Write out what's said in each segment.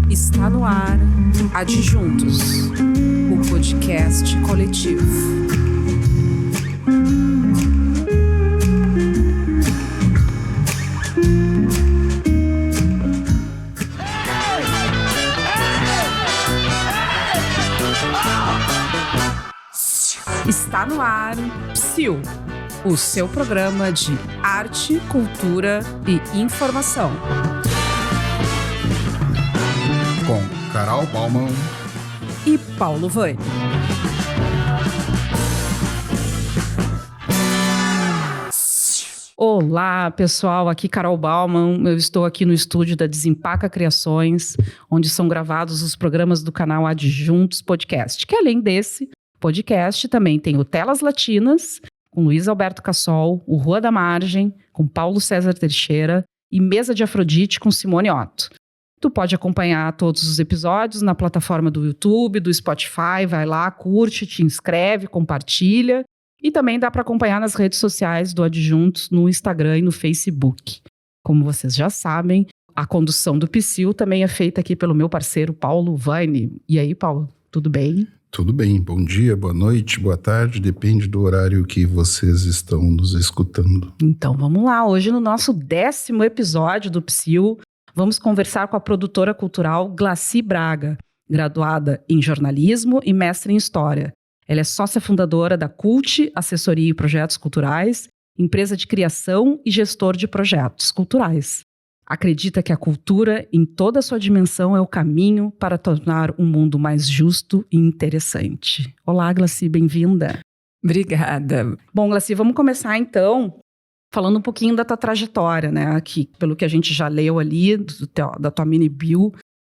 Está no ar Adjuntos, o podcast coletivo. Está no ar Psiu, o seu programa de arte, cultura e informação. Com Carol Baumann e Paulo Vani. Olá, pessoal, aqui Carol Baumann. Eu estou aqui no estúdio da Desempaca Criações, onde são gravados os programas do canal Adjuntos Podcast, que além desse podcast também tem o Telas Latinas, com Luiz Alberto Cassol, o Rua da Margem, com Paulo César Teixeira, e Mesa de Afrodite, com Simone Otto. Tu pode acompanhar todos os episódios na plataforma do YouTube, do Spotify, vai lá, curte, te inscreve, compartilha. E também dá para acompanhar nas redes sociais do Adjuntos, no Instagram e no Facebook. Como vocês já sabem, a condução do Psiu também é feita aqui pelo meu parceiro Paulo Vani. E aí, Paulo, tudo bem? Tudo bem, bom dia, boa noite, boa tarde, depende do horário que vocês estão nos escutando. Então vamos lá, hoje no nosso 10º episódio do Psiu, vamos conversar com a produtora cultural Glaci Braga, graduada em jornalismo e mestre em história. Ela é sócia fundadora da Cult Assessoria e Projetos Culturais, empresa de criação e gestor de projetos culturais. Acredita que a cultura, em toda a sua dimensão, é o caminho para tornar um mundo mais justo e interessante. Olá, Glaci, bem-vinda. Obrigada. Bom, Glaci, vamos começar então falando um pouquinho da tua trajetória, né? Aqui, pelo que a gente já leu ali, da tua mini bio,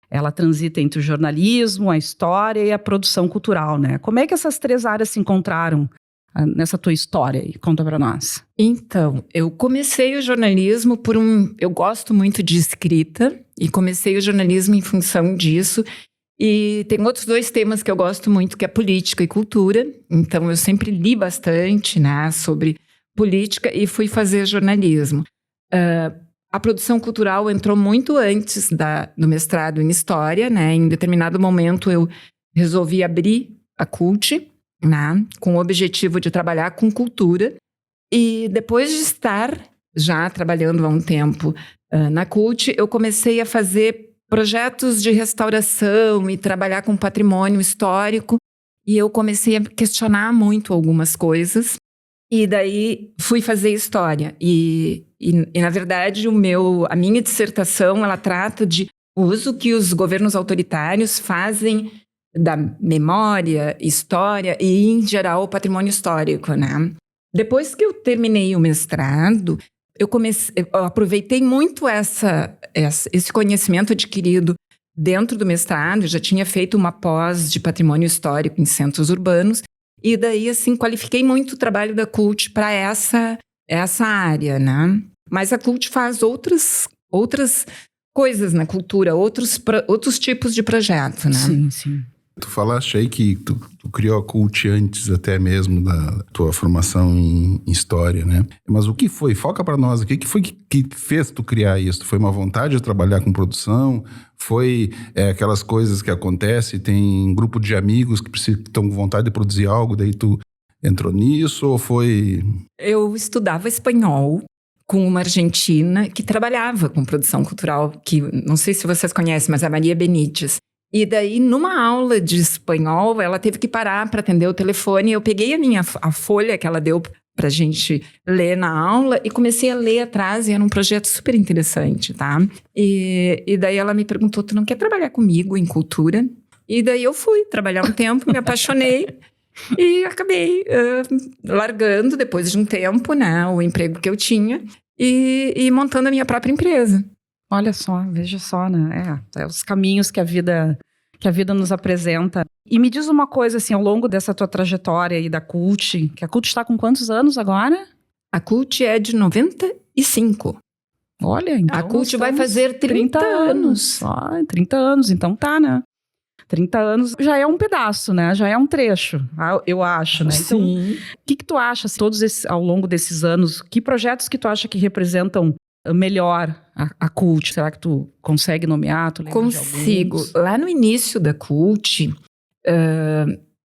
ela transita entre o jornalismo, a história e a produção cultural, né? Como é que essas três áreas se encontraram nessa tua história aí? Conta pra nós. Então, eu comecei o jornalismo eu gosto muito de escrita e comecei o jornalismo em função disso. E tem outros dois temas que eu gosto muito, que é política e cultura. Então, eu sempre li bastante, né, sobre política e fui fazer jornalismo. A produção cultural entrou muito antes do mestrado em história, né? Em determinado momento, eu resolvi abrir a Cult, né, com o objetivo de trabalhar com cultura. E depois de estar já trabalhando há um tempo na Cult, eu comecei a fazer projetos de restauração e trabalhar com patrimônio histórico. E eu comecei a questionar muito algumas coisas. E daí fui fazer história. E na verdade, a minha dissertação, ela trata de uso que os governos autoritários fazem da memória, história e, em geral, o patrimônio histórico, né? Depois que eu terminei o mestrado, eu aproveitei muito esse conhecimento adquirido dentro do mestrado. Eu já tinha feito uma pós de patrimônio histórico em centros urbanos e daí, assim, qualifiquei muito o trabalho da Cult para essa área, né? Mas a Cult faz outras coisas na cultura, outros tipos de projeto, né? Sim, sim. Tu falaste aí que tu criou a Cult antes até mesmo da tua formação em história, né? Mas o que foi? Foca pra nós, o que foi que fez tu criar isso? Foi uma vontade de trabalhar com produção? Foi aquelas coisas que acontecem, tem um grupo de amigos que estão com vontade de produzir algo, daí tu entrou nisso, ou foi... Eu estudava espanhol com uma argentina que trabalhava com produção cultural, que não sei se vocês conhecem, mas é a Maria Benítez. E daí, numa aula de espanhol, ela teve que parar para atender o telefone. Eu peguei a folha que ela deu pra gente ler na aula e comecei a ler atrás, e era um projeto super interessante, tá? E daí ela me perguntou, tu não quer trabalhar comigo em cultura? E daí eu fui trabalhar um tempo, me apaixonei e acabei largando, depois de um tempo, né, o emprego que eu tinha e montando a minha própria empresa. Olha só, veja só, né? Os caminhos que a vida nos apresenta. E me diz uma coisa, assim, ao longo dessa tua trajetória aí da Cult, que a Cult está com quantos anos agora? A Cult é de 95. Olha, então a Cult vai fazer 30 anos. 30 anos, então tá, né? 30 anos já é um pedaço, né? Já é um trecho, eu acho, né? Então, Sim. o que tu acha, ao longo desses anos, que projetos que tu acha que representam melhor a CULT? Será que tu consegue nomear? Tu lembra de Consigo. alguns? Lá no início da CULT,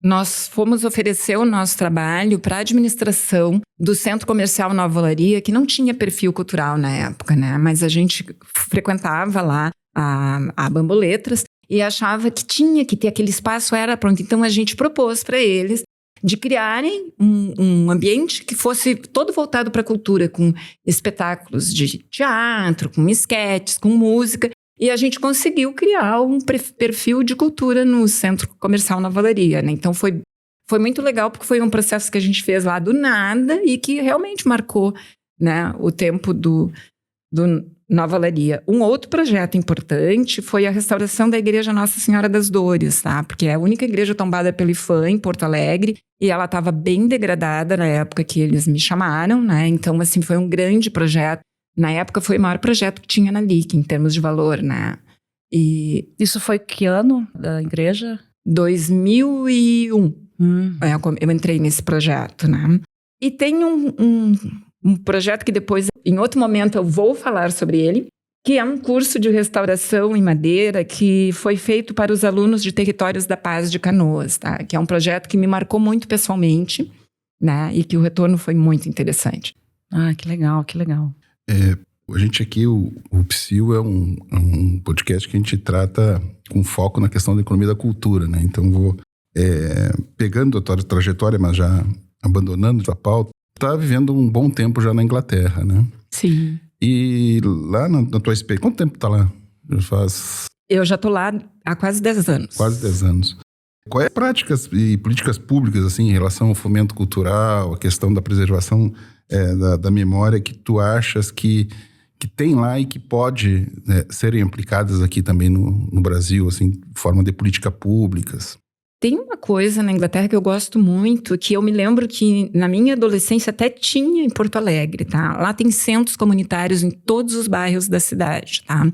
nós fomos oferecer o nosso trabalho para a administração do Centro Comercial Nova Olaria, que não tinha perfil cultural na época, né? Mas a gente frequentava lá a Bamboletras e achava que tinha que ter aquele espaço, era pronto. Então a gente propôs para eles de criarem um ambiente que fosse todo voltado para a cultura, com espetáculos de teatro, com esquetes, com música. E a gente conseguiu criar um perfil de cultura no Centro Comercial Nova Olaria, né? Então foi muito legal, porque foi um processo que a gente fez lá do nada e que realmente marcou, né, o tempo do Nova Olaria. Um outro projeto importante foi a restauração da Igreja Nossa Senhora das Dores, tá? Porque é a única igreja tombada pelo IPHAN em Porto Alegre e ela estava bem degradada na época que eles me chamaram, né? Então, assim, foi um grande projeto. Na época foi o maior projeto que tinha na LIC, em termos de valor, né? E Isso foi que ano da igreja? 2001, eu entrei nesse projeto, né? E tem um projeto que depois, em outro momento, eu vou falar sobre ele, que é um curso de restauração em madeira que foi feito para os alunos de Territórios da Paz de Canoas, tá? Que é um projeto que me marcou muito pessoalmente, né? E que o retorno foi muito interessante. Ah, que legal, que legal. A gente aqui, o Psyu é um podcast que a gente trata com foco na questão da economia da cultura, né? Então vou pegando a tua trajetória, mas já abandonando a pauta, tá vivendo um bom tempo já na Inglaterra, né? Sim. E lá na tua experiência, quanto tempo tá lá? Eu já tô lá há quase 10 anos. Quase 10 anos. Quais práticas e políticas públicas, assim, em relação ao fomento cultural, a questão da preservação da memória, que tu achas que tem lá e que pode serem aplicadas aqui também no Brasil, assim, de forma de políticas públicas? Tem uma coisa na Inglaterra que eu gosto muito, que eu me lembro que na minha adolescência até tinha em Porto Alegre, tá? Lá tem centros comunitários em todos os bairros da cidade, tá?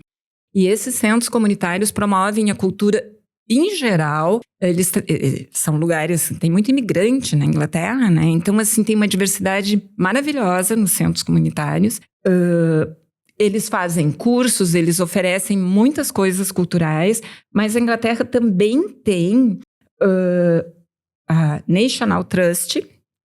E esses centros comunitários promovem a cultura em geral. Eles são lugares, tem muito imigrante na Inglaterra, né? Então, assim, tem uma diversidade maravilhosa nos centros comunitários. Eles fazem cursos, eles oferecem muitas coisas culturais, mas a Inglaterra também tem a National Trust,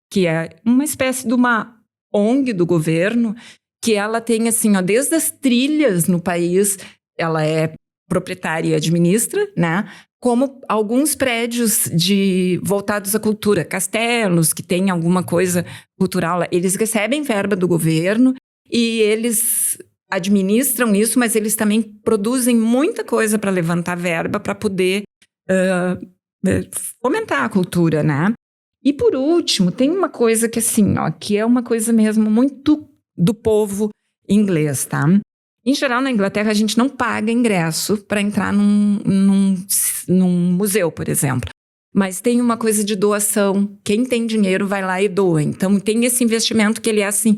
que é uma espécie de uma ONG do governo, que ela tem, assim, ó, desde as trilhas no país, ela é proprietária e administra, né? Como alguns prédios voltados à cultura, castelos que têm alguma coisa cultural, eles recebem verba do governo e eles administram isso, mas eles também produzem muita coisa para levantar verba para poder fomentar a cultura, né? E por último, tem uma coisa que assim, ó, que é uma coisa mesmo muito do povo inglês, tá? Em geral, na Inglaterra, a gente não paga ingresso para entrar num museu, por exemplo. Mas tem uma coisa de doação. Quem tem dinheiro vai lá e doa. Então, tem esse investimento que ele é assim,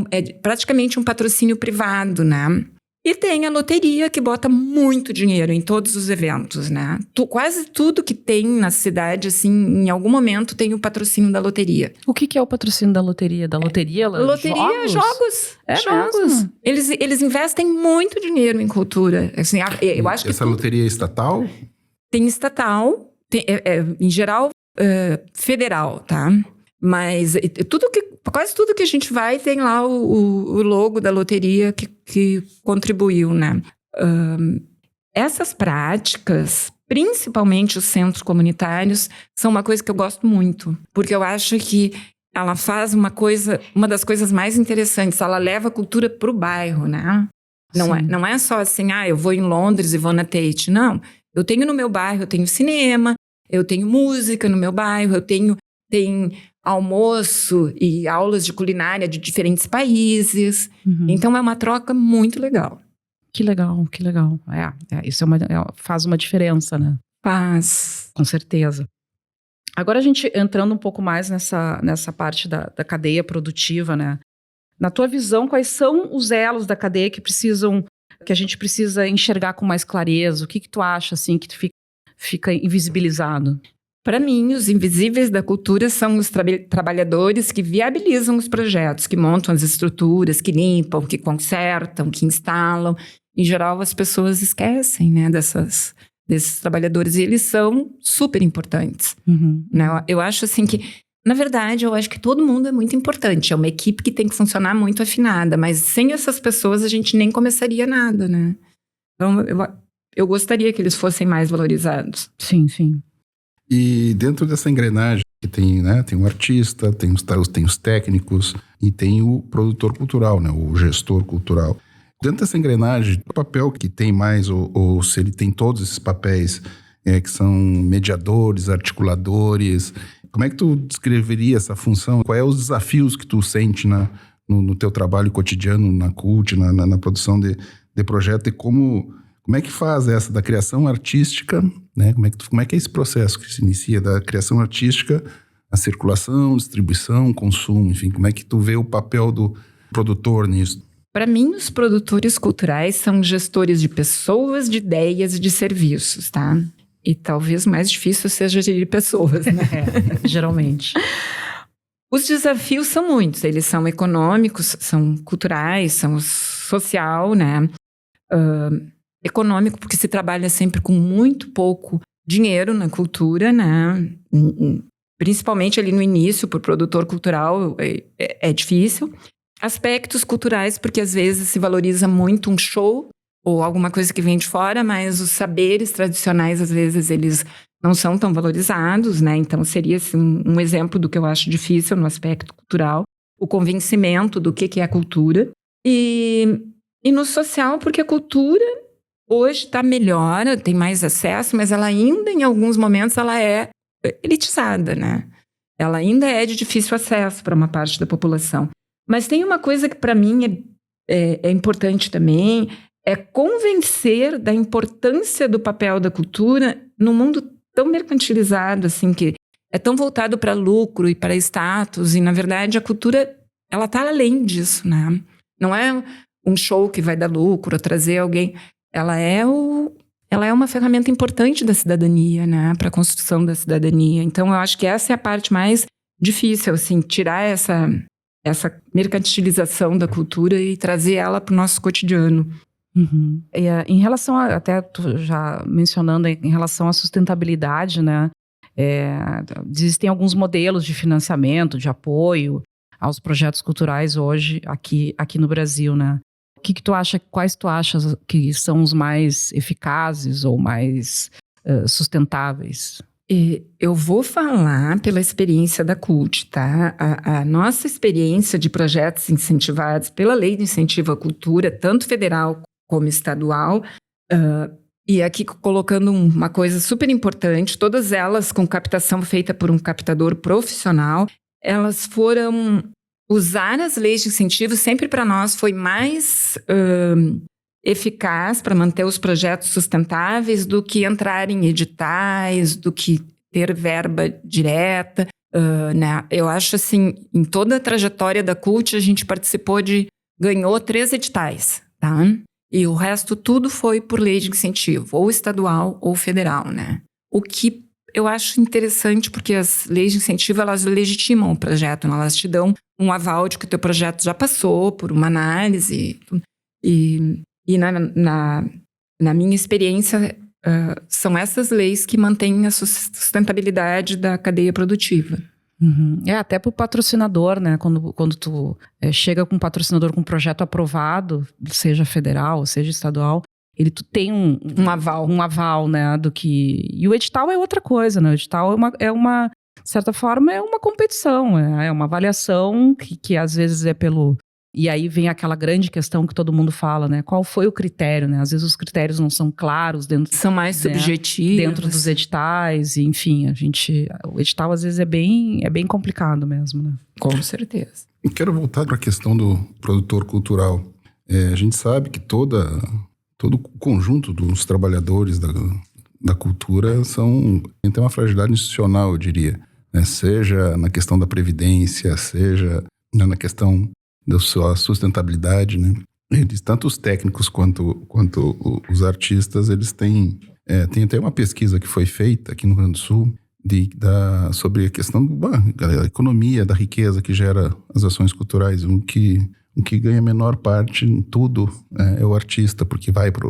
é praticamente um patrocínio privado, né? E tem a loteria, que bota muito dinheiro em todos os eventos, né? Quase tudo que tem na cidade, assim, em algum momento tem o patrocínio da loteria. O que é o patrocínio da loteria? Da loteria? Loteria, jogos. Jogos. Eles investem muito dinheiro em cultura. Assim, eu acho que essa loteria é estatal? Tem estatal, em geral, federal, tá? Mas quase tudo que a gente vai tem lá o logo da loteria que contribuiu, né? Essas práticas, principalmente os centros comunitários, são uma coisa que eu gosto muito, porque eu acho que ela faz uma das coisas mais interessantes, ela leva a cultura para o bairro, né? Não é só assim, eu vou em Londres e vou na Tate. Não, eu tenho no meu bairro, eu tenho cinema, eu tenho música no meu bairro, tem almoço e aulas de culinária de diferentes países. Uhum. Então, é uma troca muito legal. Que legal, que legal. Isso faz uma diferença, né? Faz. Com certeza. Agora a gente entrando um pouco mais nessa parte da cadeia produtiva, né? Na tua visão, quais são os elos da cadeia que a gente precisa enxergar com mais clareza? O que tu acha, assim, que fica invisibilizado? Para mim, os invisíveis da cultura são os trabalhadores que viabilizam os projetos, que montam as estruturas, que limpam, que consertam, que instalam. Em geral, as pessoas esquecem, né, desses trabalhadores, e eles são super importantes. Né? Eu acho assim que, na verdade, eu acho que todo mundo é muito importante. É uma equipe que tem que funcionar muito afinada, mas sem essas pessoas a gente nem começaria nada, né? Então, eu gostaria que eles fossem mais valorizados. Sim, sim. E dentro dessa engrenagem que tem, né, tem o artista, tem os técnicos e tem o produtor cultural, né, o gestor cultural. Dentro dessa engrenagem, o papel que tem mais, ou se ele tem todos esses papéis que são mediadores, articuladores, como é que tu descreveria essa função? Quais são os desafios que tu sente no teu trabalho cotidiano, na CULT, na produção de projeto, e como é que faz essa da criação artística, né? Como é que é esse processo que se inicia da criação artística, a circulação, distribuição, consumo, enfim, como é que tu vê o papel do produtor nisso? Para mim, os produtores culturais são gestores de pessoas, de ideias e de serviços, tá? E talvez mais difícil seja gerir pessoas, né? Geralmente. Os desafios são muitos. Eles são econômicos, são culturais, são social, né? Econômico, porque se trabalha sempre com muito pouco dinheiro na cultura, né? Principalmente ali no início, por produtor cultural, é difícil. Aspectos culturais, porque às vezes se valoriza muito um show ou alguma coisa que vem de fora, mas os saberes tradicionais, às vezes, eles não são tão valorizados, né? Então, seria assim, um exemplo do que eu acho difícil no aspecto cultural, o convencimento do que é a cultura. E no social, porque a cultura hoje está melhor, tem mais acesso, mas ela ainda, em alguns momentos, ela é elitizada, né? Ela ainda é de difícil acesso para uma parte da população. Mas tem uma coisa que para mim é importante também, é convencer da importância do papel da cultura num mundo tão mercantilizado, assim, que é tão voltado para lucro e para status, e na verdade a cultura, ela está além disso, né? Não é um show que vai dar lucro, trazer alguém, ela é uma ferramenta importante da cidadania, né? Para a construção da cidadania. Então eu acho que essa é a parte mais difícil, assim, tirar essa mercantilização da cultura e trazer ela para o nosso cotidiano. E, em relação até tu já mencionando em relação à sustentabilidade, né? Existem alguns modelos de financiamento, de apoio aos projetos culturais hoje aqui no Brasil, né? Quais tu achas que são os mais eficazes ou mais sustentáveis? Eu vou falar pela experiência da CULT, tá? A nossa experiência de projetos incentivados pela Lei de Incentivo à Cultura, tanto federal como estadual, e aqui colocando uma coisa super importante, todas elas com captação feita por um captador profissional, elas foram usar as leis de incentivo, sempre para nós foi mais eficaz para manter os projetos sustentáveis do que entrar em editais, do que ter verba direta. Né? Eu acho assim, em toda a trajetória da CULT, a gente ganhou 3 editais, tá? E o resto tudo foi por lei de incentivo, ou estadual ou federal, né? O que eu acho interessante, porque as leis de incentivo, elas legitimam o projeto, elas te dão um aval de que o teu projeto já passou por uma análise. E na minha experiência, são essas leis que mantêm a sustentabilidade da cadeia produtiva. Até para o patrocinador, né? Quando tu chega com um patrocinador com um projeto aprovado, seja federal, seja estadual, tu tem um aval, né? E o edital é outra coisa, né? O edital de certa forma, é uma competição, é uma avaliação que às vezes é pelo... E aí vem aquela grande questão que todo mundo fala, né? Qual foi o critério, né? Às vezes os critérios não são claros são mais subjetivos. Dentro dos editais, e, enfim, o edital às vezes é bem complicado mesmo, né? Com certeza. Eu quero voltar para a questão do produtor cultural. A gente sabe que todo o conjunto dos trabalhadores da cultura tem uma fragilidade institucional, eu diria, né? Seja na questão da previdência, seja na questão da sua sustentabilidade, né? Tanto os técnicos quanto os artistas, eles têm Tem até uma pesquisa que foi feita aqui no Rio Grande do Sul sobre a questão da economia, da riqueza que gera as ações culturais. O que ganha a menor parte em tudo é o artista, porque vai para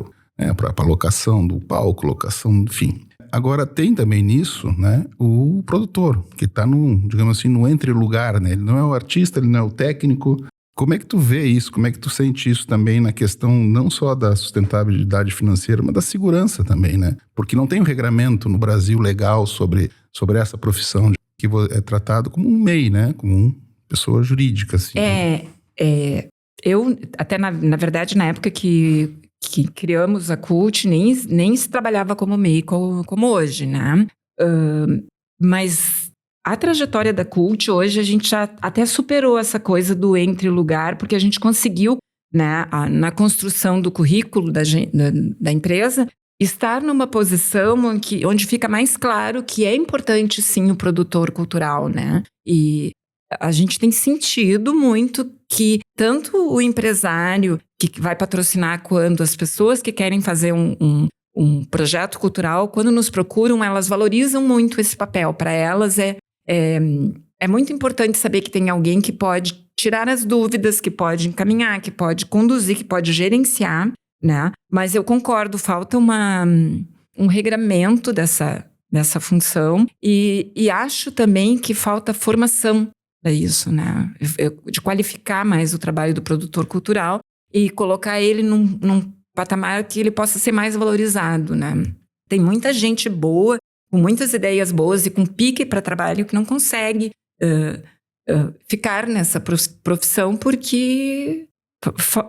a locação do palco, locação, enfim. Agora, tem também nisso, né, o produtor, que está digamos assim, no entre-lugar, né? Ele não é o artista, ele não é o técnico. Como é que tu vê isso? Como é que tu sente isso também na questão não só da sustentabilidade financeira, mas da segurança também, né? Porque não tem um regramento no Brasil legal sobre essa profissão, que é tratado como um MEI, né? Como uma pessoa jurídica, assim. Eu, até na verdade, na época que criamos a CULT, nem se trabalhava como MEI como hoje, né? Mas a trajetória da CULT, hoje, a gente já até superou essa coisa do entre-lugar, porque a gente conseguiu, né, na construção do currículo da empresa, estar numa posição onde fica mais claro que é importante, sim, o produtor cultural, né? E a gente tem sentido muito que tanto o empresário que vai patrocinar, quanto as pessoas que querem fazer um projeto cultural, quando nos procuram, elas valorizam muito esse papel. Para elas é muito importante saber que tem alguém que pode tirar as dúvidas, que pode encaminhar, que pode conduzir, que pode gerenciar, né? Mas eu concordo, falta um regramento dessa função e acho também que falta formação para isso, né? De qualificar mais o trabalho do produtor cultural e colocar ele num patamar que ele possa ser mais valorizado, né? Tem muita gente boa, com muitas ideias boas e com pique para trabalho que não consegue ficar nessa profissão porque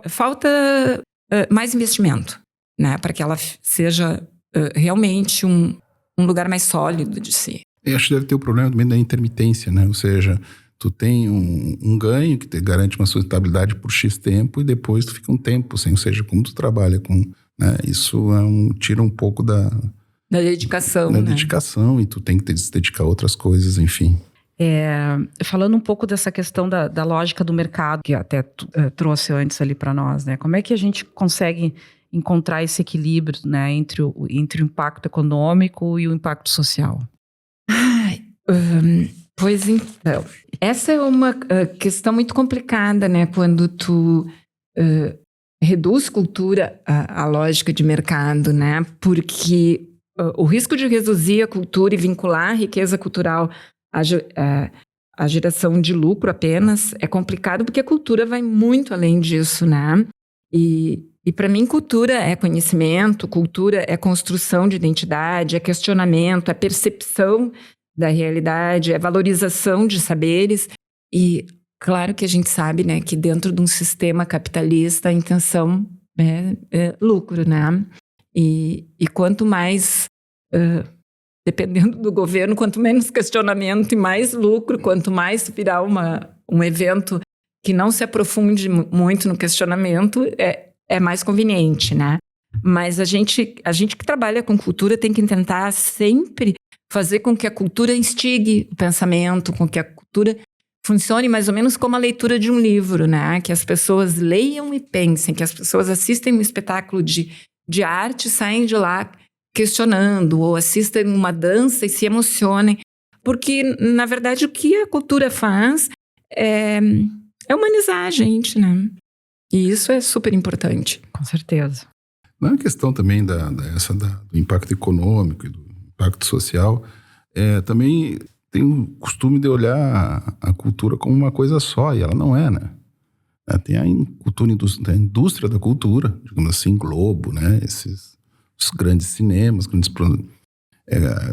falta mais investimento, né? Para que ela seja realmente um lugar mais sólido de si. Eu acho que deve ter o problema também da intermitência, né? Ou seja, tu tem um ganho que te garante uma sustentabilidade por X tempo e depois tu fica um tempo sem, ou seja, como tu trabalha com... Né? Isso tira um pouco da dedicação, da né? dedicação, e tu tem que se dedicar a outras coisas, enfim. Falando um pouco dessa questão da lógica do mercado, que até trouxe antes ali para nós, né? Como é que a gente consegue encontrar esse equilíbrio, né, entre o impacto econômico e o impacto social? Pois então, essa é uma questão muito complicada, né? Quando tu reduz cultura à lógica de mercado, né? Porque o risco de reduzir a cultura e vincular a riqueza cultural à geração de lucro apenas é complicado, porque a cultura vai muito além disso, né? E para mim, cultura é conhecimento, cultura é construção de identidade, é questionamento, é percepção da realidade, é valorização de saberes. E claro que a gente sabe, né, que dentro de um sistema capitalista a intenção é lucro, né? E quanto mais, dependendo do governo, quanto menos questionamento e mais lucro, quanto mais virar um evento que não se aprofunde muito no questionamento, é mais conveniente, né? Mas a gente que trabalha com cultura tem que tentar sempre fazer com que a cultura instigue o pensamento, com que a cultura funcione mais ou menos como a leitura de um livro, né? Que as pessoas leiam e pensem, que as pessoas assistem um espetáculo de arte e saem de lá questionando, ou assistem uma dança e se emocionem. Porque, na verdade, o que a cultura faz é humanizar a gente, né? E isso é super importante. Com certeza. Na questão também do impacto econômico e do impacto social, também tem o costume de olhar a cultura como uma coisa só, e ela não é, né? Tem a indústria da cultura, digamos assim, Globo, né? Os grandes cinemas,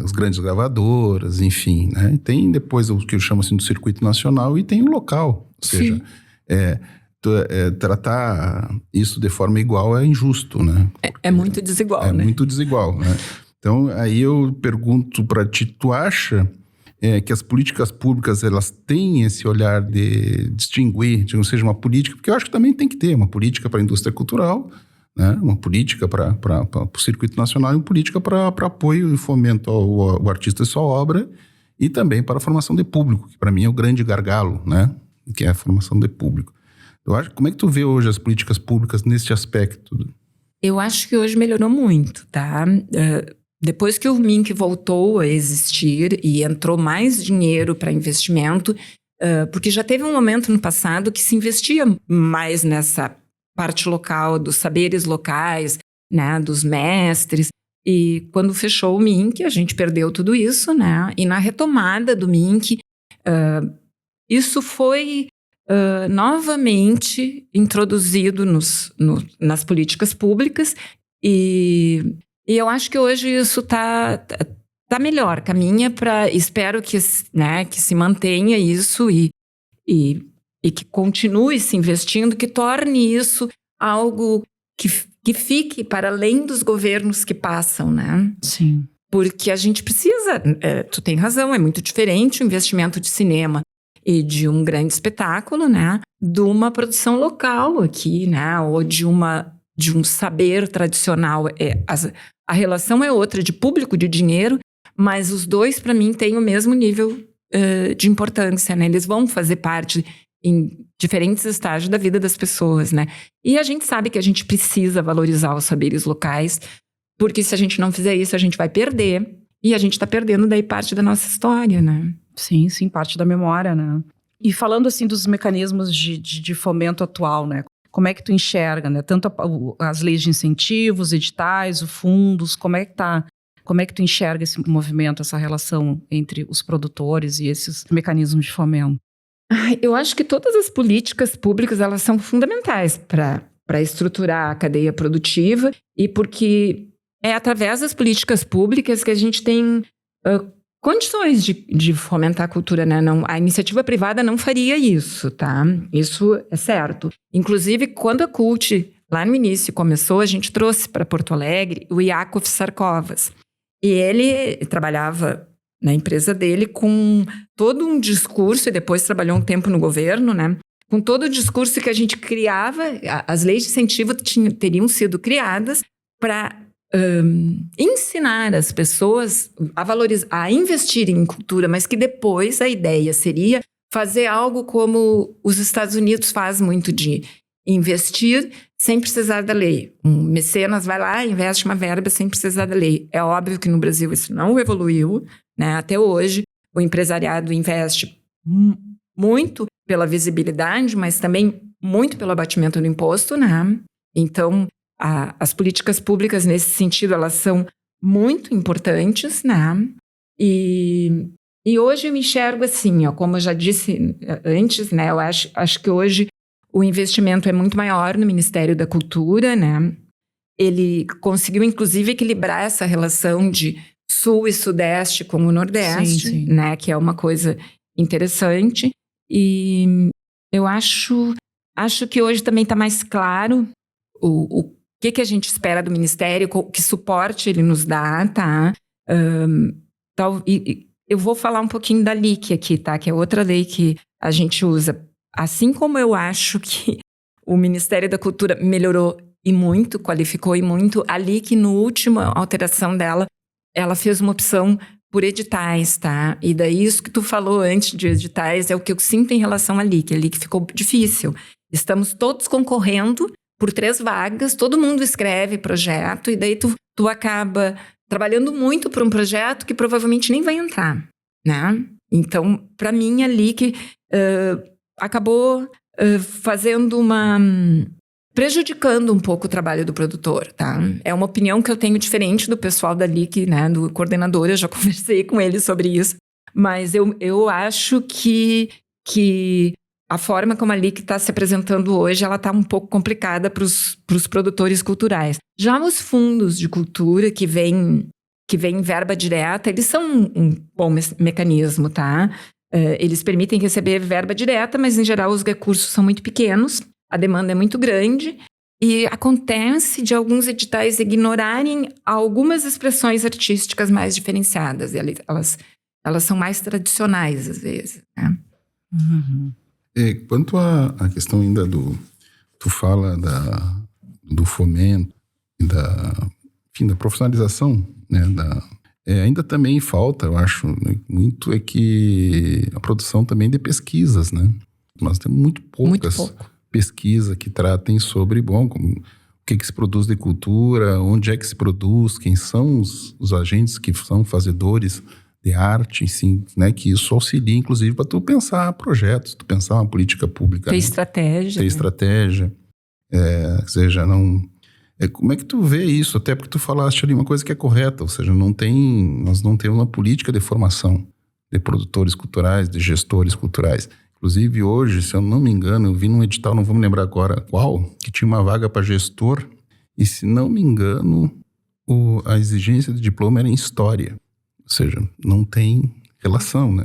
as grandes gravadoras, enfim, né? E tem depois o que eu chamo assim do circuito nacional e tem o local. Ou seja, tratar isso de forma igual é injusto, né? É muito desigual, né? É muito desigual, né? Então, aí eu pergunto para ti, tu acha que as políticas públicas, elas têm esse olhar de distinguir, ou seja, uma política, porque eu acho que também tem que ter uma política para a indústria cultural, né? Uma política para o circuito nacional e uma política para apoio e fomento ao artista e sua obra, e também para a formação de público, que para mim é o grande gargalo, né? Que é a formação de público. Eu acho, como é que tu vê hoje as políticas públicas nesse aspecto? Eu acho que hoje melhorou muito, tá? depois que o MINC voltou a existir e entrou mais dinheiro para investimento, porque já teve um momento no passado que se investia mais nessa parte local, dos saberes locais, né, dos mestres. E quando fechou o MINC, a gente perdeu tudo isso, né? E na retomada do MINC, isso foi novamente introduzido nas políticas públicas e eu acho que hoje isso tá melhor, caminha para, espero que, né, que se mantenha isso e que continue se investindo, que torne isso algo que fique para além dos governos que passam, né? Sim. Porque a gente precisa, tu tem razão, é muito diferente o investimento de cinema e de um grande espetáculo, né? De uma produção local aqui, né? Ou de um saber tradicional. A relação é outra, de público, de dinheiro, mas os dois, para mim, têm o mesmo nível de importância, né? Eles vão fazer parte em diferentes estágios da vida das pessoas, né? E a gente sabe que a gente precisa valorizar os saberes locais, porque se a gente não fizer isso, a gente vai perder. E a gente está perdendo daí parte da nossa história, né? Sim, parte da memória, né? E falando assim dos mecanismos de fomento atual, né? Como é que tu enxerga, né? Tanto as leis de incentivos, editais, os fundos, como é que tu enxerga esse movimento, essa relação entre os produtores e esses mecanismos de fomento? Eu acho que todas as políticas públicas, elas são fundamentais para estruturar a cadeia produtiva e porque é através das políticas públicas que a gente tem condições de fomentar a cultura, né? A iniciativa privada não faria isso, tá? Isso é certo. Inclusive, quando a Cult, lá no início, começou, a gente trouxe para Porto Alegre o Yakov Sarkovas. E ele trabalhava na empresa dele com todo um discurso, e depois trabalhou um tempo no governo, né? Com todo o discurso que a gente criava, as leis de incentivo teriam sido criadas para ensinar as pessoas a investirem em cultura, mas que depois a ideia seria fazer algo como os Estados Unidos faz muito, de investir sem precisar da lei. Um mecenas vai lá e investe uma verba sem precisar da lei. É óbvio que no Brasil isso não evoluiu, né? Até hoje o empresariado investe muito pela visibilidade, mas também muito pelo abatimento do imposto, né? Então, as políticas públicas, nesse sentido, elas são muito importantes, né? E hoje eu me enxergo assim, ó, como eu já disse antes, né? Eu acho que hoje o investimento é muito maior no Ministério da Cultura, né? Ele conseguiu, inclusive, equilibrar essa relação de Sul e Sudeste com o Nordeste, sim. né? Que é uma coisa interessante. E eu acho que hoje também está mais claro o que a gente espera do Ministério, que suporte ele nos dá, tá? Eu vou falar um pouquinho da LIC aqui, tá? Que é outra lei que a gente usa. Assim como eu acho que o Ministério da Cultura melhorou e muito, qualificou e muito, a LIC, na última alteração dela, ela fez uma opção por editais, tá? E daí isso que tu falou antes de editais é o que eu sinto em relação à LIC. A LIC ficou difícil. Estamos todos concorrendo por 3 vagas, todo mundo escreve projeto e daí tu acaba trabalhando muito por um projeto que provavelmente nem vai entrar, né? Então, para mim, a LIC acabou prejudicando um pouco o trabalho do produtor, tá? É uma opinião que eu tenho diferente do pessoal da LIC, né? Do coordenador, eu já conversei com ele sobre isso, mas eu acho que a forma como a LIC está se apresentando hoje, ela está um pouco complicada para os produtores culturais. Já os fundos de cultura que vêm verba direta, eles são um bom mecanismo, tá? Eles permitem receber verba direta, mas em geral os recursos são muito pequenos, a demanda é muito grande e acontece de alguns editais ignorarem algumas expressões artísticas mais diferenciadas. Elas são mais tradicionais às vezes, né? Uhum. Quanto à questão ainda tu fala do fomento, da profissionalização, né, ainda também falta, eu acho, muito que a produção também de pesquisas, né? Nós temos muito poucas pesquisas que tratem sobre, o que se produz de cultura, onde é que se produz, quem são os agentes que são fazedores de arte, sim, né? Que isso auxilia, inclusive, para tu pensar projetos, tu pensar uma política pública. Ter né? estratégia. Ter estratégia. Ou seja, não... como é que tu vê isso? Até porque tu falaste ali uma coisa que é correta, ou seja, nós não temos uma política de formação de produtores culturais, de gestores culturais. Inclusive, hoje, se eu não me engano, eu vi num edital, não vou me lembrar agora qual, que tinha uma vaga para gestor, e se não me engano, a exigência de diploma era em história. Ou seja, não tem relação, né?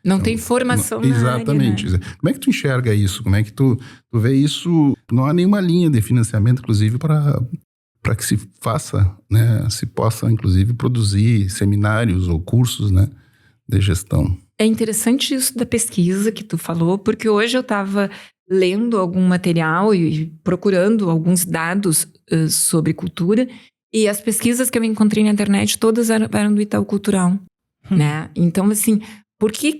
Não tem formação na exatamente. área, né? Como é que tu enxerga isso? Como é que tu vê isso? Não há nenhuma linha de financiamento, inclusive, para que se faça, né? Se possa, inclusive, produzir seminários ou cursos, né? De gestão. É interessante isso da pesquisa que tu falou, porque hoje eu estava lendo algum material e procurando alguns dados sobre cultura, e as pesquisas que eu encontrei na internet todas eram do Itaú Cultural, né? Então, assim, por que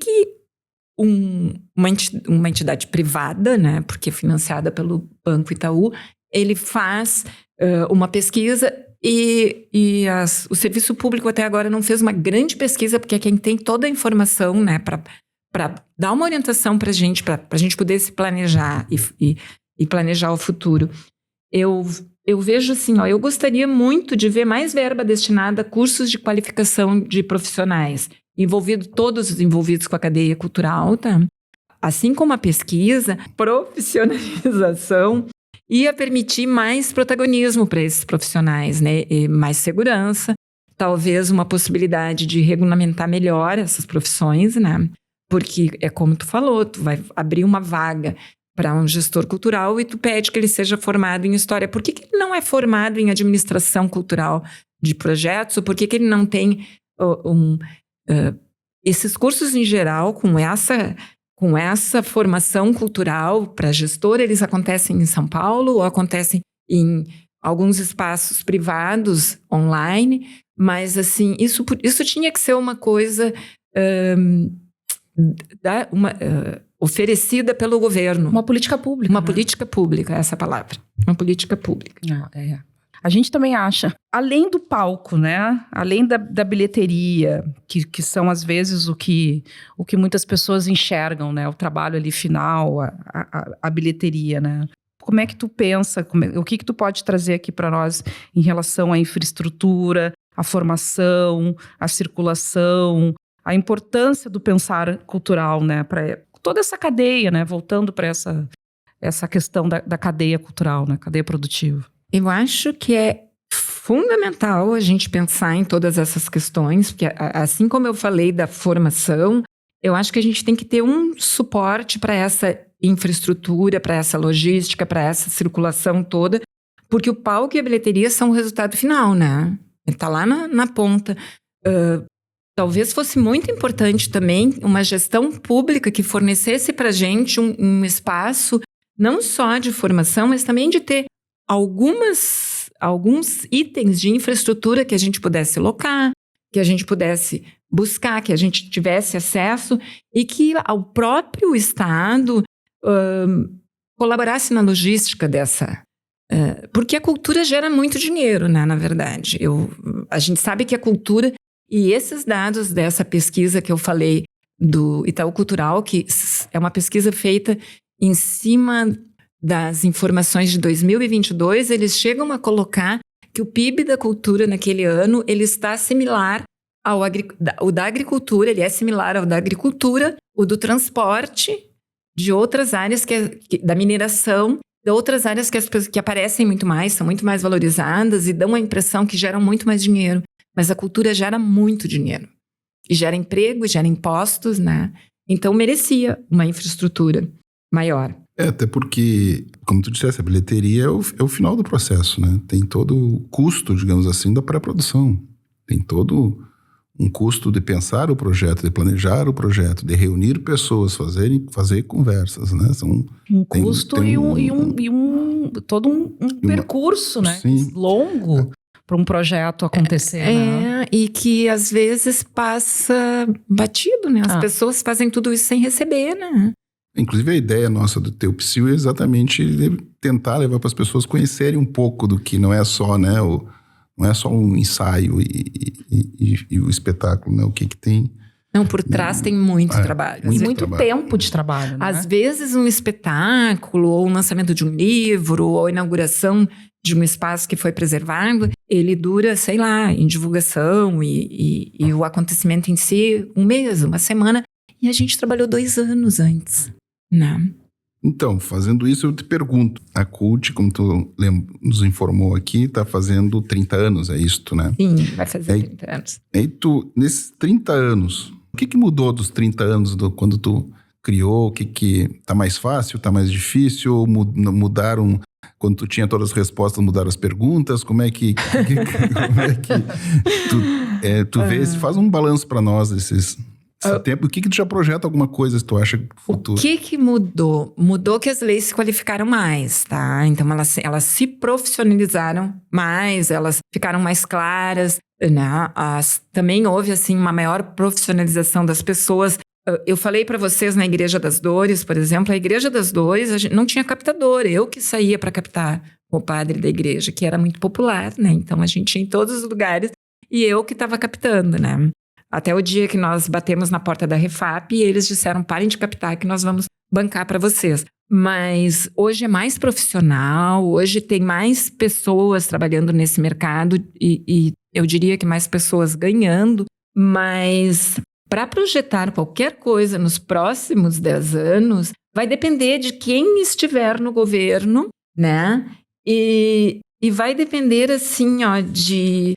uma entidade privada, né, porque é financiada pelo Banco Itaú, ele faz uma pesquisa e o serviço público até agora não fez uma grande pesquisa, porque é quem tem toda a informação, né, para dar uma orientação para a gente poder se planejar e planejar o futuro. Eu vejo assim, eu gostaria muito de ver mais verba destinada a cursos de qualificação de profissionais, todos os envolvidos com a cadeia cultural, tá? Assim como a pesquisa, profissionalização ia permitir mais protagonismo para esses profissionais, né? E mais segurança, talvez uma possibilidade de regulamentar melhor essas profissões, né? Porque é como tu falou, tu vai abrir uma vaga para um gestor cultural e tu pede que ele seja formado em história. Por que ele não é formado em administração cultural de projetos? Ou por que ele não tem esses cursos em geral com essa formação cultural para gestor? Eles acontecem em São Paulo ou acontecem em alguns espaços privados online, mas assim, isso tinha que ser uma coisa oferecida pelo governo. Uma política pública. Uma política pública, essa palavra. Uma política pública. A gente também acha, além do palco, né? Além da bilheteria, que são às vezes o que muitas pessoas enxergam, né? O trabalho ali final, a bilheteria, né? Como é que tu pensa, o que tu pode trazer aqui para nós em relação à infraestrutura, à formação, à circulação, a importância do pensar cultural, né? Para toda essa cadeia, né? Voltando para essa questão da cadeia cultural, né? Cadeia produtiva. Eu acho que é fundamental a gente pensar em todas essas questões, porque assim como eu falei da formação, eu acho que a gente tem que ter um suporte para essa infraestrutura, para essa logística, para essa circulação toda, porque o palco e a bilheteria são o resultado final, né? Ele está lá na ponta. Talvez fosse muito importante também uma gestão pública que fornecesse para a gente um espaço não só de formação, mas também de ter alguns itens de infraestrutura que a gente pudesse locar, que a gente pudesse buscar, que a gente tivesse acesso e que o próprio Estado colaborasse na logística dessa... porque a cultura gera muito dinheiro, né, na verdade. A gente sabe que a cultura... E esses dados dessa pesquisa que eu falei do Itaú Cultural, que é uma pesquisa feita em cima das informações de 2022, eles chegam a colocar que o PIB da cultura naquele ano, ele está similar o da agricultura, ele é similar ao da agricultura, o do transporte, de outras áreas, da mineração, de outras áreas que aparecem muito mais, são muito mais valorizadas e dão a impressão que geram muito mais dinheiro. Mas a cultura gera muito dinheiro. E gera emprego, e gera impostos, né? Então merecia uma infraestrutura maior. Até porque, como tu disseste, a bilheteria é o final do processo, né? Tem todo o custo, digamos assim, da pré-produção. Tem todo um custo de pensar o projeto, de planejar o projeto, de reunir pessoas, fazer conversas, né? Tem custo todo um percurso, né? Sim. Longo. Para um projeto acontecer, né? E que às vezes passa batido, né? As pessoas fazem tudo isso sem receber, né? Inclusive a ideia nossa do Teu Psil é exatamente tentar levar para as pessoas conhecerem um pouco do que não é só, né, não é só um ensaio e o espetáculo, né, o que tem. Não, por trás tem muito trabalho. Muito tempo de trabalho, né? Às vezes um espetáculo, ou um lançamento de um livro, ou a inauguração de um espaço que foi preservado, ele dura, sei lá, em divulgação e o acontecimento em si, um mês, uma semana, e a gente trabalhou 2 anos antes, né? Então, fazendo isso, eu te pergunto, a Cult, como tu nos informou aqui, está fazendo 30 anos, é isto, né? Sim, vai fazer 30 anos. E tu, nesses 30 anos, o que mudou dos 30 anos quando tu criou? O que tá mais fácil, tá mais difícil? Ou mudaram, quando tu tinha todas as respostas, mudaram as perguntas? Como é que tu vês? Faz um balanço para nós esse tempo. O que tu já projeta alguma coisa, se tu acha, futuro? O que mudou? Mudou que as leis se qualificaram mais, tá? Então, elas se profissionalizaram mais, elas ficaram mais claras, né? Também houve, assim, uma maior profissionalização das pessoas. Eu falei para vocês na Igreja das Dores, por exemplo, a Igreja das Dores, a gente não tinha captador, eu que saía para captar o padre da igreja, que era muito popular, né? Então, a gente ia em todos os lugares e eu que estava captando, né? Até o dia que nós batemos na porta da Refap e eles disseram, parem de captar que nós vamos bancar para vocês. Mas hoje é mais profissional, hoje tem mais pessoas trabalhando nesse mercado e eu diria que mais pessoas ganhando, mas para projetar qualquer coisa nos próximos 10 anos, vai depender de quem estiver no governo, né? E vai depender, assim, ó, de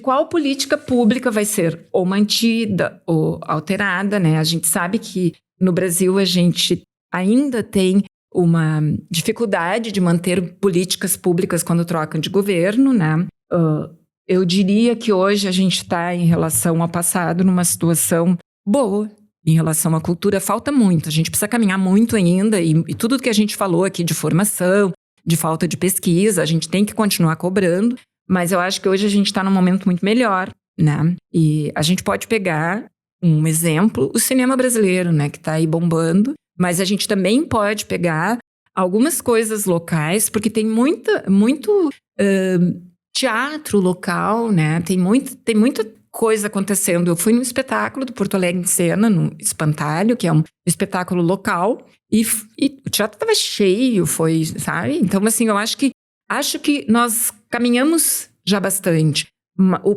qual política pública vai ser ou mantida ou alterada, né? A gente sabe que no Brasil a gente ainda tem uma dificuldade de manter políticas públicas quando trocam de governo, né? Eu diria que hoje a gente está, em relação ao passado, numa situação boa. Em relação à cultura, falta muito. A gente precisa caminhar muito ainda e tudo que a gente falou aqui de formação, de falta de pesquisa, a gente tem que continuar cobrando. Mas eu acho que hoje a gente está num momento muito melhor, né? E a gente pode pegar um exemplo, o cinema brasileiro, né? Que está aí bombando. Mas a gente também pode pegar algumas coisas locais, porque tem muito teatro local, né? Tem muita coisa acontecendo. Eu fui num espetáculo do Porto Alegre em Cena, no Espantalho, que é um espetáculo local, e o teatro estava cheio, sabe? Então, assim, eu acho que nós caminhamos já bastante,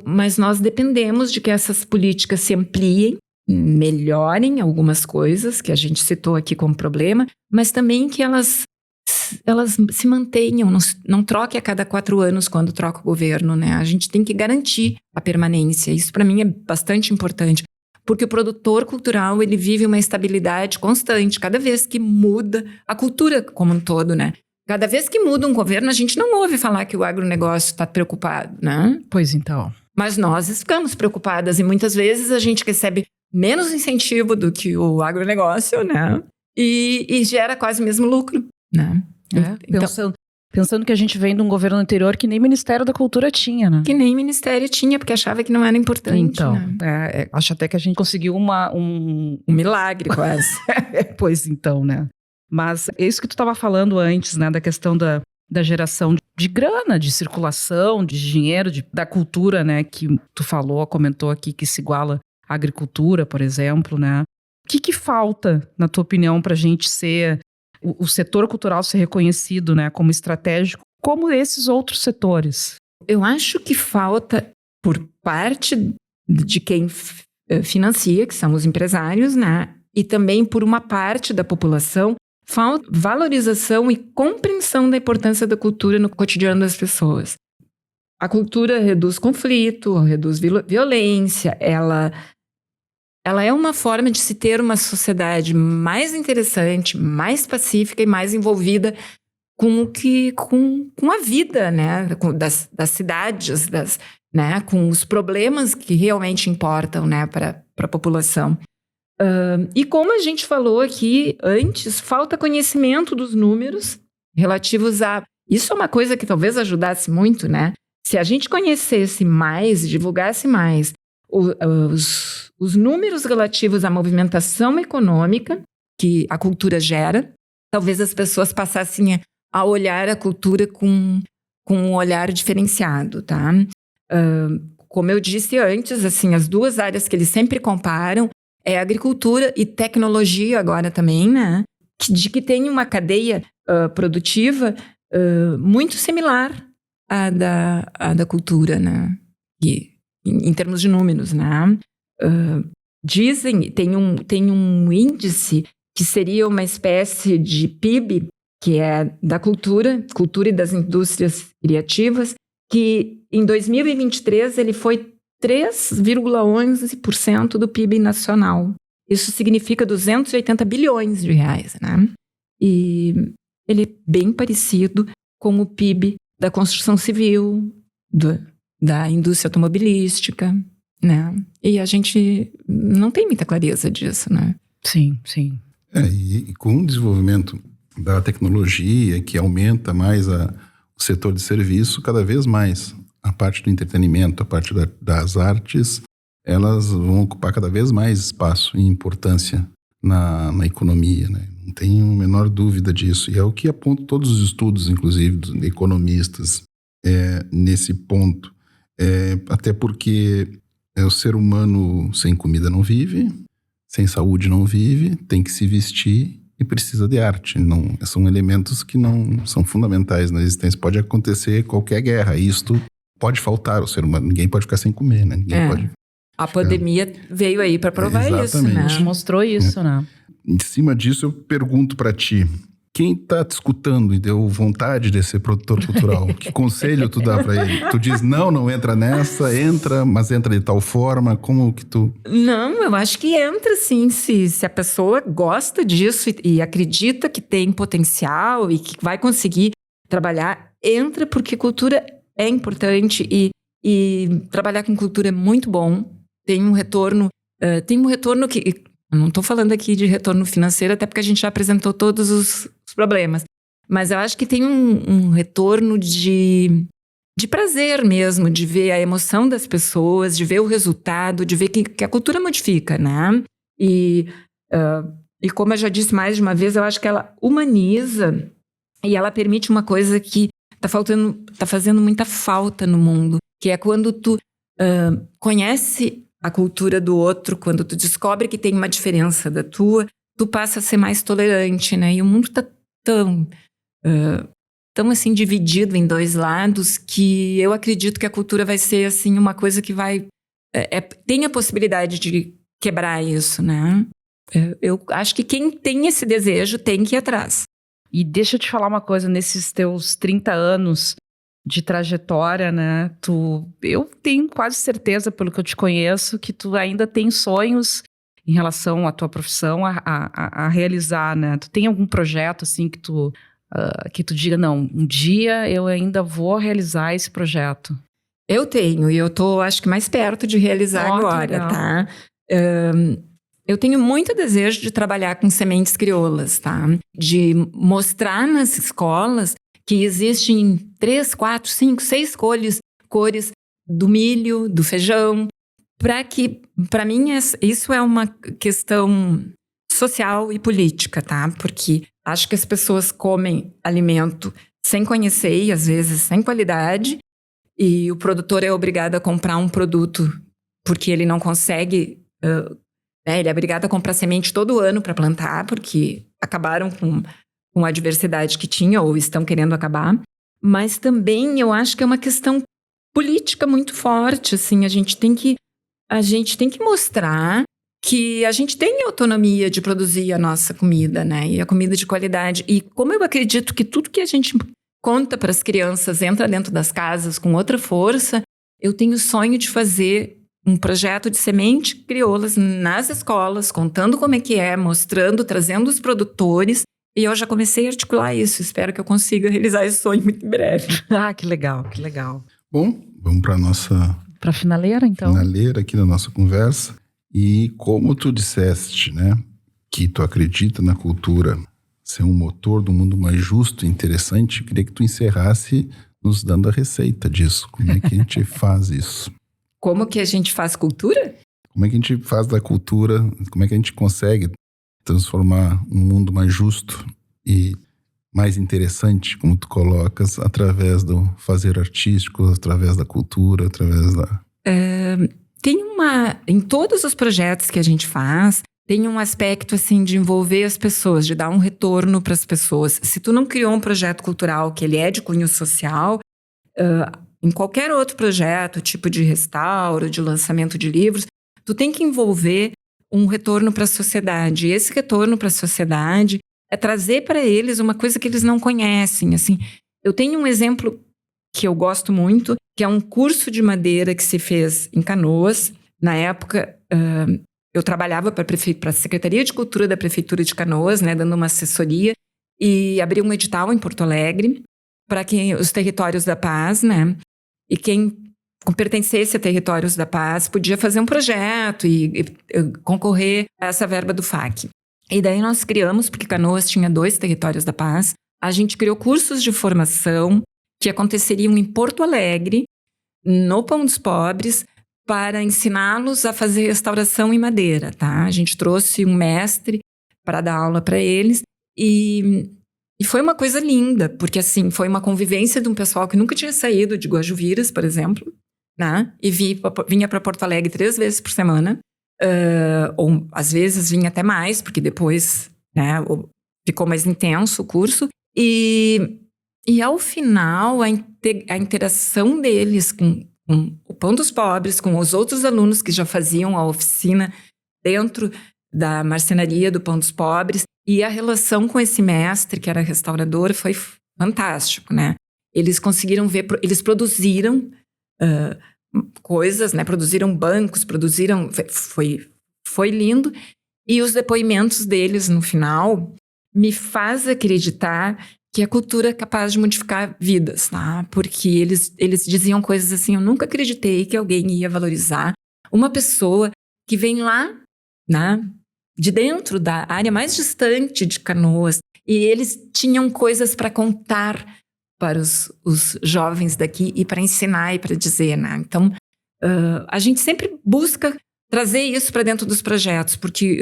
mas nós dependemos de que essas políticas se ampliem, melhorem algumas coisas que a gente citou aqui como problema, mas também que elas se mantenham, não troque a cada 4 anos quando troca o governo, né? A gente tem que garantir a permanência. Isso para mim é bastante importante, porque o produtor cultural, ele vive uma estabilidade constante, cada vez que muda a cultura como um todo, né? Cada vez que muda um governo, a gente não ouve falar que o agronegócio está preocupado, né? Pois então. Mas nós ficamos preocupadas e muitas vezes a gente recebe menos incentivo do que o agronegócio, né? E gera quase o mesmo lucro, né? Pensando que a gente vem de um governo anterior que nem Ministério da Cultura tinha, né? Que nem Ministério tinha, porque achava que não era importante. Então, né? acho até que a gente conseguiu um milagre quase. Pois então, né? Mas é isso que tu estava falando antes, né? Da questão da geração de grana, de circulação, de dinheiro, da cultura, né? Que tu comentou aqui, que se iguala à agricultura, por exemplo, né? O que falta, na tua opinião, para a gente ser... o setor cultural ser reconhecido, né, como estratégico, como esses outros setores? Eu acho que falta, por parte de quem financia, que são os empresários, né, e também por uma parte da população, falta valorização e compreensão da importância da cultura no cotidiano das pessoas. A cultura reduz conflito, reduz violência, ela é uma forma de se ter uma sociedade mais interessante, mais pacífica e mais envolvida com a vida, né? Das cidades, né? Com os problemas que realmente importam, né? Para a população. E como a gente falou aqui antes, falta conhecimento dos números relativos a... Isso é uma coisa que talvez ajudasse muito, né? Se a gente conhecesse mais, divulgasse mais os números relativos à movimentação econômica, que a cultura gera. Talvez as pessoas passassem a olhar a cultura com um olhar diferenciado, tá? Como eu disse antes, assim, as duas áreas que eles sempre comparam é agricultura e tecnologia agora também, né? De que tem uma cadeia produtiva muito similar à da cultura, né? E, em termos de números, né? Dizem, tem um índice que seria uma espécie de PIB, que é da cultura e das indústrias criativas, que em 2023 ele foi 3,11% do PIB nacional. Isso significa 280 bilhões de reais, né? E ele é bem parecido com o PIB da construção civil, da indústria automobilística, né? E a gente não tem muita clareza disso, né? Sim, sim. E com o desenvolvimento da tecnologia, que aumenta mais o setor de serviço, cada vez mais a parte do entretenimento, a parte das artes, elas vão ocupar cada vez mais espaço e importância na economia, né? Não tenho a menor dúvida disso. E é o que apontam todos os estudos, inclusive, dos economistas, nesse ponto. Até porque o ser humano sem comida não vive, sem saúde não vive, tem que se vestir e precisa de arte. Não, são elementos que não são fundamentais na existência. Pode acontecer qualquer guerra, isto pode faltar ao ser humano. Ninguém pode ficar sem comer, né? Ninguém pode... A pandemia veio aí para provar isso, né? Mostrou isso, né? Em cima disso, eu pergunto para ti, quem tá te escutando e deu vontade de ser produtor cultural, que conselho tu dá para ele? Tu diz, não entra nessa, entra, mas entra de tal forma, como que tu... Não, eu acho que entra sim, se a pessoa gosta disso e acredita que tem potencial e que vai conseguir trabalhar, entra, porque cultura é importante e trabalhar com cultura é muito bom. Tem um retorno que... Eu não estou falando aqui de retorno financeiro, até porque a gente já apresentou todos os problemas. Mas eu acho que tem um retorno de prazer mesmo, de ver a emoção das pessoas, de ver o resultado, de ver que a cultura modifica, né? E como eu já disse mais de uma vez, eu acho que ela humaniza e ela permite uma coisa que tá fazendo muita falta no mundo, que é quando tu conhece a cultura do outro, quando tu descobre que tem uma diferença da tua, tu passa a ser mais tolerante, né? E o mundo tá tão assim dividido em dois lados que eu acredito que a cultura vai ser assim uma coisa que vai tem a possibilidade de quebrar isso, né? Eu acho que quem tem esse desejo tem que ir atrás. E deixa eu te falar uma coisa, nesses teus 30 anos de trajetória, né? Eu tenho quase certeza, pelo que eu te conheço, que tu ainda tem sonhos em relação à tua profissão a realizar, né? Tu tem algum projeto, assim, que tu diga, não, um dia eu ainda vou realizar esse projeto? Eu tenho, e eu tô, acho que, mais perto de realizar agora, tá? Eu tenho muito desejo de trabalhar com sementes crioulas, tá? De mostrar nas escolas que existem 3, 4, 5, 6 cores do milho, do feijão, para mim, isso é uma questão social e política, tá? Porque acho que as pessoas comem alimento sem conhecer e, às vezes, sem qualidade, e o produtor é obrigado a comprar um produto porque ele não consegue... ele é obrigado a comprar semente todo ano para plantar, porque acabaram com a diversidade que tinha, ou estão querendo acabar. Mas também eu acho que é uma questão política muito forte, assim, a gente tem que mostrar que a gente tem autonomia de produzir a nossa comida, né, e a comida de qualidade. E como eu acredito que tudo que a gente conta para as crianças entra dentro das casas com outra força, eu tenho o sonho de fazer um projeto de semente crioulas nas escolas, contando como é que é, mostrando, trazendo os produtores. E eu já comecei a articular isso. Espero que eu consiga realizar esse sonho muito em breve. Que legal, que legal. Bom, vamos para a nossa... Para finaleira, então. Finaleira aqui da nossa conversa. E como tu disseste, né, que tu acredita na cultura ser um motor do mundo mais justo e interessante, eu queria que tu encerrasse nos dando a receita disso. Como é que a gente faz isso? Como que a gente faz cultura? Como é que a gente faz da cultura, como é que a gente consegue transformar um mundo mais justo e mais interessante, como tu colocas, através do fazer artístico, através da cultura, através da... Em todos os projetos que a gente faz, tem um aspecto assim de envolver as pessoas, de dar um retorno para as pessoas. Se tu não criou um projeto cultural que ele é de cunho social, em qualquer outro projeto, tipo de restauro, de lançamento de livros, tu tem que envolver um retorno para a sociedade. E esse retorno para a sociedade é trazer para eles uma coisa que eles não conhecem. Assim, eu tenho um exemplo que eu gosto muito, que é um curso de madeira que se fez em Canoas. Na época, eu trabalhava para a Secretaria de Cultura da Prefeitura de Canoas, né, dando uma assessoria, e abri um edital em Porto Alegre para os territórios da paz, né? E quem pertencesse a territórios da paz podia fazer um projeto e concorrer a essa verba do FAC. E daí nós criamos, porque Canoas tinha 2 territórios da paz, a gente criou cursos de formação que aconteceriam em Porto Alegre, no Pão dos Pobres, para ensiná-los a fazer restauração em madeira, tá? A gente trouxe um mestre para dar aula para eles e foi uma coisa linda, porque assim, foi uma convivência de um pessoal que nunca tinha saído de Guajuviras, por exemplo, né? E vinha para Porto Alegre 3 vezes por semana, ou às vezes vinha até mais, porque depois, né, ficou mais intenso o curso. E ao final, a interação deles com o Pão dos Pobres, com os outros alunos que já faziam a oficina dentro da marcenaria do Pão dos Pobres, e a relação com esse mestre, que era restaurador, foi fantástico, né? Eles conseguiram ver, eles produziram coisas, né? Produziram bancos, foi lindo. E os depoimentos deles no final me faz acreditar que a cultura é capaz de modificar vidas, tá? Porque eles diziam coisas assim, eu nunca acreditei que alguém ia valorizar uma pessoa que vem lá, né, de dentro da área mais distante de Canoas, e eles tinham coisas para contar para os jovens daqui e para ensinar e para dizer, né? Então, a gente sempre busca trazer isso para dentro dos projetos, porque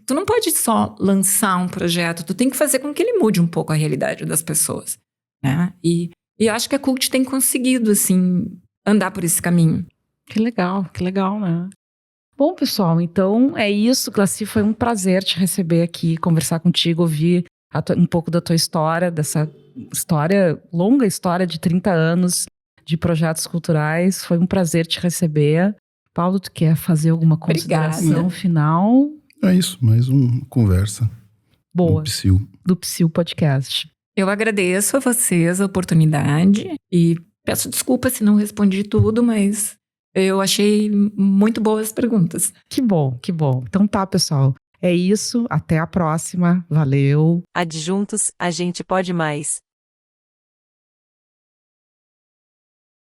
tu não pode só lançar um projeto, tu tem que fazer com que ele mude um pouco a realidade das pessoas, né? E eu acho que a Cult tem conseguido, assim, andar por esse caminho. Que legal, né? Bom, pessoal, então é isso, Glaci, foi um prazer te receber aqui, conversar contigo, ouvir um pouco da tua história, dessa longa história de 30 anos de projetos culturais, foi um prazer te receber. Paulo, tu quer fazer alguma consideração final? É isso, mais uma conversa. Boa. Do Psyu Podcast. Eu agradeço a vocês a oportunidade e peço desculpa se não respondi tudo, mas eu achei muito boas as perguntas. Que bom. Então tá, pessoal. É isso, até a próxima. Valeu. Adjuntos, a gente pode mais.